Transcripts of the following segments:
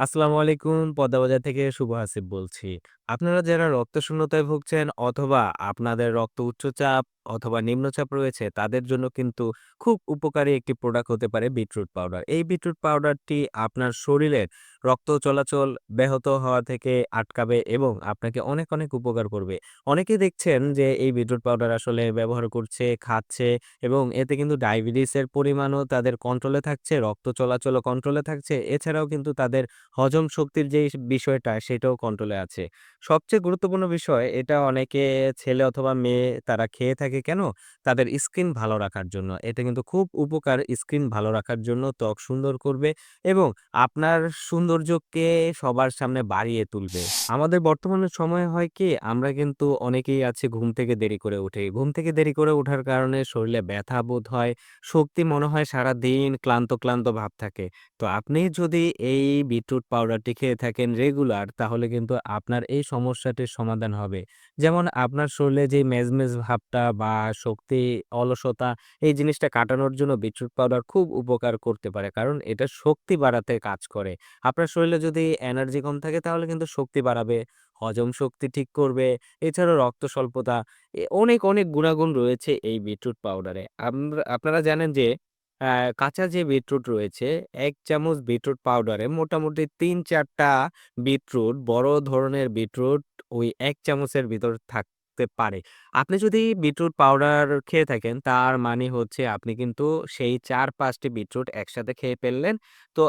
আসসালামু আলাইকুম। পদ্মা বাজার থেকে শুভ হাসিব বলছি। আপনারা যারা রক্তশূন্যতায় ভুগছেন অথবা আপনাদের রক্ত উচ্চচাপ অথবা নিম্নচাপ রয়েছে তাদের জন্য কিন্তু খুব উপকারী একটি প্রোডাক্ট হতে পারে বিটরুট পাউডার। এই বিটরুট পাউডারটি আপনার শরীরের রক্ত চলাচল ব্যাহত হওয়া থেকে আটকাবে এবং আপনাকে অনেক, অনেক উপকার করবে। অনেকেই দেখছেন যে এই বিটরুট পাউডার আসলে ব্যবহার করছে, খাচ্ছে এবং এতে কিন্তু ডায়াবেটিসের পরিমাণও তাদের কন্ট্রোলে থাকছে, রক্ত চলাচলও কন্ট্রোলে থাকছে। এছাড়াও কিন্তু তাদের হজম শক্তির যেই বিষয়টা সেটাও কন্ট্রোলে আছে। সবচেয়ে গুরুত্বপূর্ণ বিষয় এটা অনেকে ছেলে অথবা মেয়ে তারা খেয়ে থাকে কেন? তাদের স্কিন ভালো রাখার জন্য। এটা কিন্তু খুব উপকার স্কিন ভালো রাখার জন্য, ত্বক সুন্দর করবে এবং আপনার সৌন্দর্যকে সবার সামনে বাড়িয়ে তুলবে। আমাদের বর্তমানে সময়ে হয় কি? আমরা কিন্তু অনেকেই আছে ঘুম থেকে দেরি করে উঠি। ঘুম থেকে দেরি করে ওঠার কারণে শরীরে ব্যথা বোধ হয়, শক্তি মনে হয় সারাদিন ক্লান্ত, ক্লান্ত ভাব থাকে। তো আপনি যদি এই বিটরুট পাউডারটি খেয়ে থাকেন রেগুলার তাহলে কিন্তু আপনার এই সমস্যাটির সমাধান হবে। যেমন আপনার শরীরে যে মেজমেজ ভাবটা বা শক্তি, অলসতা এই জিনিসটা কাটানোর জন্য বিটরুট পাউডার খুব উপকার করতে পারে। কারণ এটা শক্তি বাড়াতে কাজ করে। আপনার শরীরে যদি এনার্জি কম থাকে তাহলে কিন্তু শক্তি বাড়াবে, হজম শক্তি ঠিক করবে। এছাড়াও রক্ত স্বল্পতা অনেক, অনেক গুণাগুণ রয়েছে এই বিটরুট পাউডারে। আপনারা জানেন যে আ কাঁচা যে বিটরুট রয়েছে, ১ চামচ বিটরুট পাউডারে মোটামুটি ৩-৪ টা বিটরুট, বড় ধরনের বিটরুট ওই ১ চামচের ভিতর থাকতে পারে। আপনি যদি বিটরুট পাউডার খেয়ে থাকেন, তার মানে হচ্ছে আপনি কিন্তু সেই ৪-৫ টি বিটরুট একসাথে খেয়ে ফেললেন। তো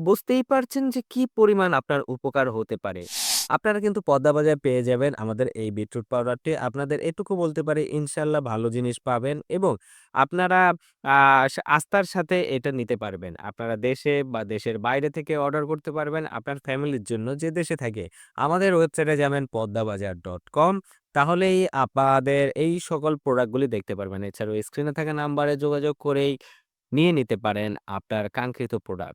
বুঝতেই পারছেন যে কি পরিমাণ আপনার উপকার হতে পারে। আপনারা কিন্তু পদ্মা বাজারে পেয়ে যাবেন আমাদের এই বিটরুট পাউডারটি। আপনাদের এটুকু বলতে পারি ইনশাআল্লাহ ভালো জিনিস পাবেন এবং আপনারা আ আস্থার সাথে এটা নিতে পারবেন। আপনারা দেশে বা দেশের বাইরে থেকে অর্ডার করতে পারবেন আপনার ফ্যামিলির জন্য যে দেশে থাকে। আমাদের ওয়েবসাইটে যাবেন পদ্মাবাজার.com তাহলেই আপনাদের এই সকল প্রোডাক্টগুলি দেখতে পারবেন। এছাড়াও স্ক্রিনে থাকা নাম্বারে যোগাযোগ করেই নিয়ে নিতে পারেন আপনার কাঙ্ক্ষিত প্রোডাক্ট।